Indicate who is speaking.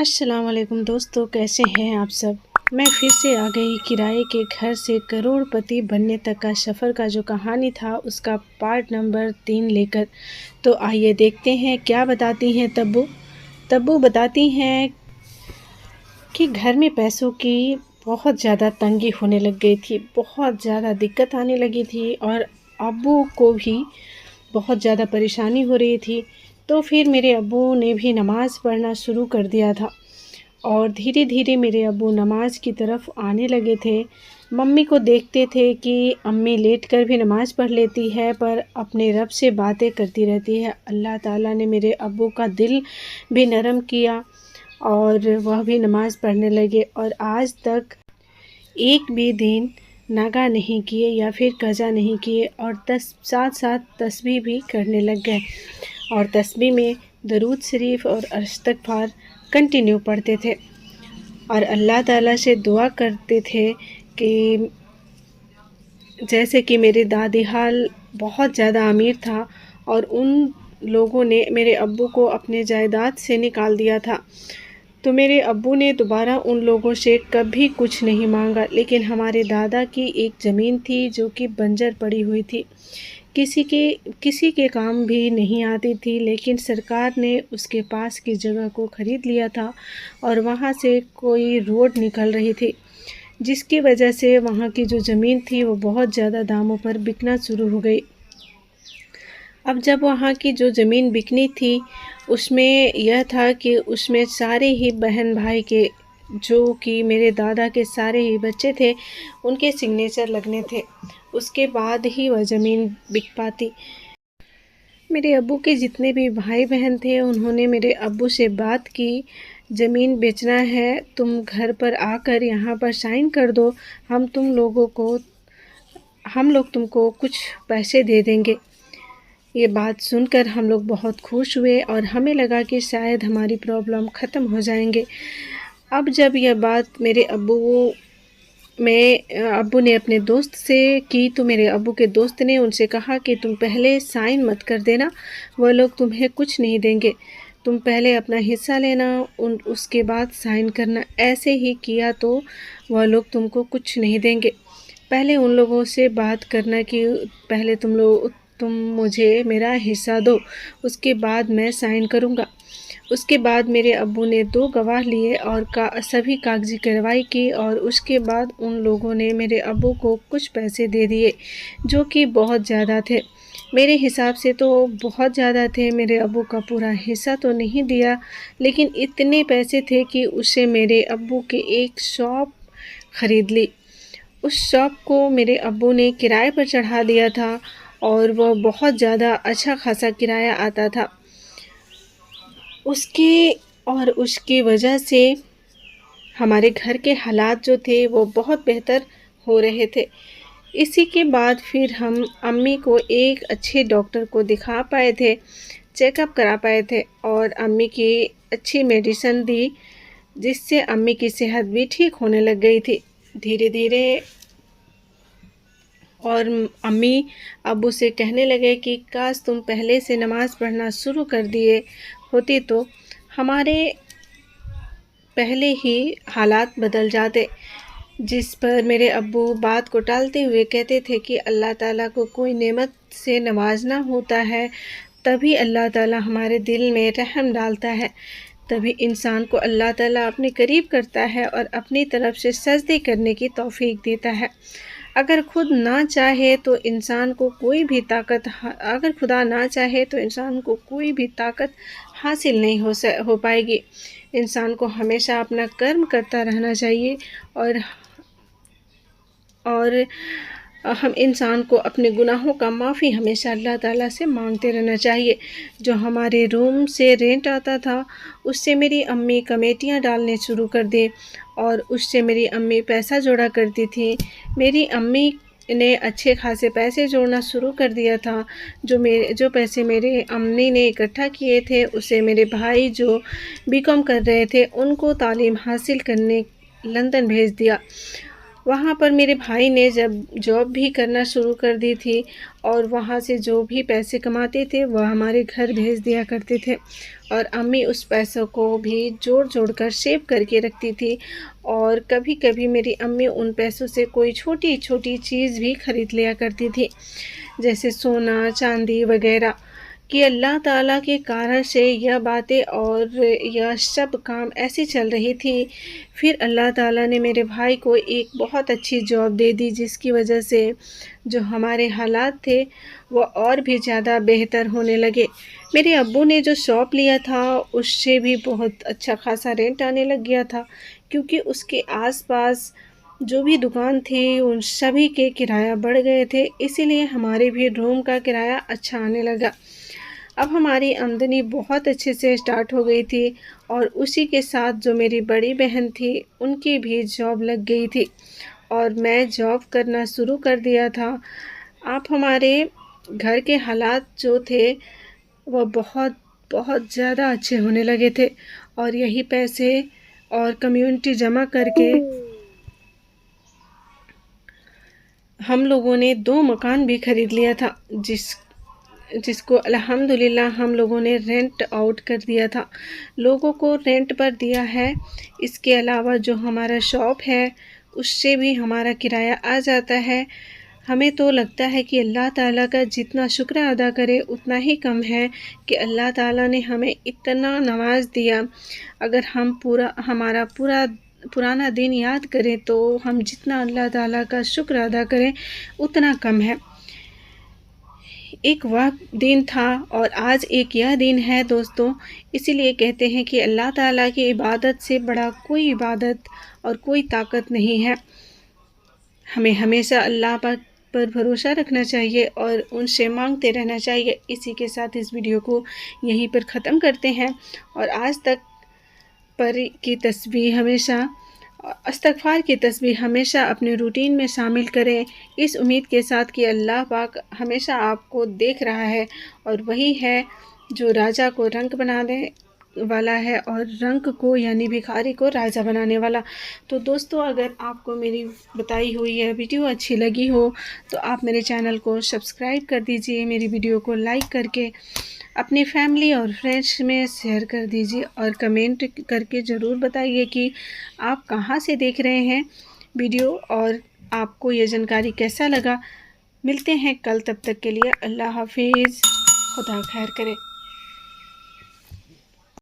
Speaker 1: अस्सलाम वालेकुम दोस्तों, कैसे हैं आप सब। मैं फिर से आ गई किराए के घर से करोड़पति बनने तक का सफ़र का जो कहानी था उसका पार्ट नंबर 3 लेकर। तो आइए देखते हैं क्या बताती हैं तब्बू। तब्बू बताती हैं कि घर में पैसों की बहुत ज़्यादा तंगी होने लग गई थी, बहुत ज़्यादा दिक्कत आने लगी थी और अब्बू को भी बहुत ज़्यादा परेशानी हो रही थी। तो फिर मेरे अब्बू ने भी नमाज़ पढ़ना शुरू कर दिया था और धीरे धीरे मेरे अब्बू नमाज की तरफ आने लगे थे। मम्मी को देखते थे कि अम्मी लेटकर भी नमाज़ पढ़ लेती है पर अपने रब से बातें करती रहती है। अल्लाह ताला ने मेरे अब्बू का दिल भी नरम किया और वह भी नमाज़ पढ़ने लगे और आज तक एक भी दिन नागा नहीं किए या फिर कज़ा नहीं किए और साथ साथ तस्बीह भी करने लग गए और तस्बीह में दरूद शरीफ और इस्तग़फ़ार कंटिन्यू पढ़ते थे और अल्लाह ताला से दुआ करते थे कि जैसे कि मेरे दादी हाल बहुत ज़्यादा अमीर था और उन लोगों ने मेरे अब्बू को अपने जायदाद से निकाल दिया था। तो मेरे अब्बू ने दोबारा उन लोगों से कभी कुछ नहीं मांगा, लेकिन हमारे दादा की एक ज़मीन थी जो कि बंजर पड़ी हुई थी, किसी के काम भी नहीं आती थी, लेकिन सरकार ने उसके पास की जगह को ख़रीद लिया था और वहाँ से कोई रोड निकल रही थी, जिसकी वजह से वहाँ की जो ज़मीन थी वो बहुत ज़्यादा दामों पर बिकना शुरू हो गई। अब जब वहाँ की जो ज़मीन बिकनी थी उसमें यह था कि उसमें सारे ही बहन भाई के, जो कि मेरे दादा के सारे ही बच्चे थे, उनके सिग्नेचर लगने थे, उसके बाद ही वह ज़मीन बिक पाती। मेरे अब्बू के जितने भी भाई बहन थे उन्होंने मेरे अब्बू से बात की, ज़मीन बेचना है, तुम घर पर आकर यहाँ पर साइन कर दो, हम लोग तुमको कुछ पैसे दे देंगे। ये बात सुनकर हम लोग बहुत खुश हुए और हमें लगा कि शायद हमारी प्रॉब्लम ख़त्म हो जाएंगे। अब जब यह बात मेरे अब्बू ने अपने दोस्त से की तो मेरे अब्बू के दोस्त ने उनसे कहा कि तुम पहले साइन मत कर देना, वह लोग तुम्हें कुछ नहीं देंगे, तुम पहले अपना हिस्सा लेना उसके बाद साइन करना। ऐसे ही किया तो वह लोग तुमको कुछ नहीं देंगे। पहले उन लोगों से बात करना कि पहले तुम मुझे मेरा हिस्सा दो, उसके बाद मैं साइन करूँगा। उसके बाद मेरे अब्बू ने 2 गवाह लिए और सभी कागजी कार्रवाई की और उसके बाद उन लोगों ने मेरे अब्बू को कुछ पैसे दे दिए जो कि बहुत ज़्यादा थे। मेरे हिसाब से तो बहुत ज़्यादा थे, मेरे अब्बू का पूरा हिस्सा तो नहीं दिया, लेकिन इतने पैसे थे कि उससे मेरे अब्बू की एक शॉप ख़रीद ली। उस शॉप को मेरे अब्बू ने किराए पर चढ़ा दिया था और वह बहुत ज़्यादा अच्छा खासा किराया आता था उसकी वजह से हमारे घर के हालात जो थे वो बहुत बेहतर हो रहे थे। इसी के बाद फिर हम अम्मी को एक अच्छे डॉक्टर को दिखा पाए थे, चेकअप करा पाए थे और अम्मी की अच्छी मेडिसिन दी, जिससे अम्मी की सेहत भी ठीक होने लग गई थी धीरे धीरे। और अम्मी अब्बू से कहने लगे कि काश तुम पहले से नमाज़ पढ़ना शुरू कर दिए होती तो हमारे पहले ही हालात बदल जाते। जिस पर मेरे अब्बू बात को टालते हुए कहते थे कि अल्लाह ताला को कोई नेमत से नवाजना होता है तभी अल्लाह ताला हमारे दिल में रहम डालता है, तभी इंसान को अल्लाह ताला अपने करीब करता है और अपनी तरफ से सजदे करने की तौफीक देता है। अगर खुदा ना चाहे तो इंसान को कोई भी ताकत हासिल नहीं हो पाएगी। इंसान को हमेशा अपना कर्म करता रहना चाहिए और हम इंसान को अपने गुनाहों का माफ़ी हमेशा अल्लाह ताला से मांगते रहना चाहिए। जो हमारे रूम से रेंट आता था उससे मेरी अम्मी कमेटियाँ डालने शुरू कर दी और उससे मेरी अम्मी पैसा जोड़ा करती थी। मेरी अम्मी ने अच्छे खासे पैसे जोड़ना शुरू कर दिया था। जो पैसे मेरे अम्मी ने इकट्ठा किए थे उसे मेरे भाई जो बीकॉम कर रहे थे उनको तालीम हासिल करने लंदन भेज दिया। वहाँ पर मेरे भाई ने जब जॉब भी करना शुरू कर दी थी और वहाँ से जो भी पैसे कमाते थे वह हमारे घर भेज दिया करते थे, और अम्मी उस पैसों को भी जोड़ कर सेव करके रखती थी। और कभी-कभी मेरी अम्मी उन पैसों से कोई छोटी-छोटी चीज़ भी खरीद लिया करती थी, जैसे सोना, चांदी वगैरह। कि अल्लाह ताला के कारण से यह बातें और यह सब काम ऐसे चल रही थी। फिर अल्लाह ताला ने मेरे भाई को एक बहुत अच्छी जॉब दे दी, जिसकी वजह से जो हमारे हालात थे वो और भी ज़्यादा बेहतर होने लगे। मेरे अब्बू ने जो शॉप लिया था उससे भी बहुत अच्छा खासा रेंट आने लग गया था, क्योंकि उसके आस-पास जो भी दुकान थी उन सभी के किराया बढ़ गए थे, इसीलिए हमारे भी रूम का किराया अच्छा आने लगा। अब हमारी आमदनी बहुत अच्छे से स्टार्ट हो गई थी, और उसी के साथ जो मेरी बड़ी बहन थी उनकी भी जॉब लग गई थी और मैं जॉब करना शुरू कर दिया था। आप हमारे घर के हालात जो थे वो बहुत बहुत ज़्यादा अच्छे होने लगे थे, और यही पैसे और कम्युनिटी जमा करके हम लोगों ने 2 मकान भी ख़रीद लिया था, जिसको अल्हम्दुलिल्लाह हम लोगों ने रेंट आउट कर दिया था, लोगों को रेंट पर दिया है। इसके अलावा जो हमारा शॉप है उससे भी हमारा किराया आ जाता है। हमें तो लगता है कि अल्लाह ताला का जितना शुक्र अदा करें उतना ही कम है कि अल्लाह ताला ने हमें इतना नवाज़ दिया। अगर हम हमारा पुराना दिन याद करें तो हम जितना अल्लाह ताला का शुक्र अदा करें उतना कम है। एक वह दिन था और आज एक यह दिन है दोस्तों, इसीलिए कहते हैं कि अल्लाह ताला की इबादत से बड़ा कोई इबादत और कोई ताकत नहीं है। हमें हमेशा अल्लाह पाक पर भरोसा रखना चाहिए और उनसे मांगते रहना चाहिए। इसी के साथ इस वीडियो को यहीं पर ख़त्म करते हैं, और आज तक पर की तस्बीह हमेशा इस्तग़फ़ार की तस्बीह हमेशा अपने रूटीन में शामिल करें, इस उम्मीद के साथ कि अल्लाह पाक हमेशा आपको देख रहा है, और वही है जो राजा को रंक बनाने वाला है और रंक को यानी भिखारी को राजा बनाने वाला। तो दोस्तों, अगर आपको मेरी बताई हुई यह वीडियो अच्छी लगी हो तो आप मेरे चैनल को सब्सक्राइब कर दीजिए, मेरी वीडियो को लाइक करके अपनी फैमिली और फ्रेंड्स में शेयर कर दीजिए, और कमेंट करके ज़रूर बताइए कि आप कहाँ से देख रहे हैं वीडियो और आपको ये जानकारी कैसा लगा। मिलते हैं कल, तब तक के लिए अल्लाह हाफ़िज़, खुदा खैर करे।